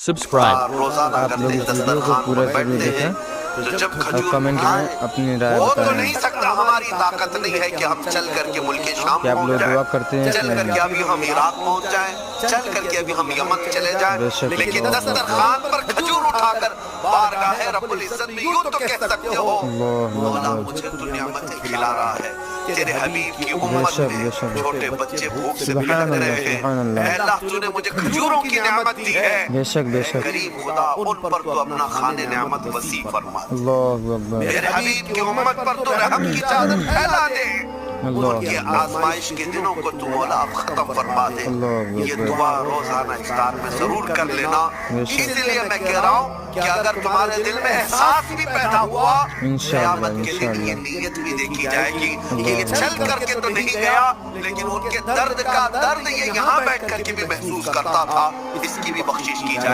Subscribe. रोजाना आप करते लोग हैं, इस वीडियो को पूरा दस्तरखान पर जरूर बैठते हैं, देखें तो जब और खजूर कमेंट खाएं, में अपनी राय हो तो बताएं नहीं सकता, हमारी ताकत नहीं है कि हम चल करके मुल्क शाम कि आप पहुंच लोग दुआ जाएं, करते हैं चल कि करके नहीं। अभी हम इराक पहुंच जाएं, चल करके अभी हम यमन चले जाएं, बेशक लेकिन अल्लाह दस्तरखान पर खजूर उठाकर बारगाह रब्बुल इज्जत में यूं तो कह सकते हो, मौला मुझे तू नेमतें खिला रहा है, तेरे हबीब की उम्मत बेशक में बेशक छोटे बच्चे भूख से सुभान बिलख अल्लाह रहे हैं, सुभान अल्लाह ऐ अल्लाह तूने मुझे खजूरों की नेमत दी है, बेशक बेशक करीम खुदा उन पर तो अपना खाने नेमत वसी फरमा, अल्लाहु अकबर मेरे हबीब की उम्मत पर तो रहम की चादर फैला दे, उनकी आजमाइश के दिनों को तू मौला अब खत्म फरमा दे। ये दुआ रोजाना इफ्तार में जरूर कर लेना, इसलिए मैं कह रहा हूँ कि अगर तुम्हारे दिल में एहसास भी पैदा हुआ, क़यामत के दिन ये नीयत भी देखी जाएगी कि ये चल करके तो नहीं गया, लेकिन उनके दर्द का दर्द ये यहाँ बैठ करके भी महसूस करता था, इसकी भी बख्शिश की जाए।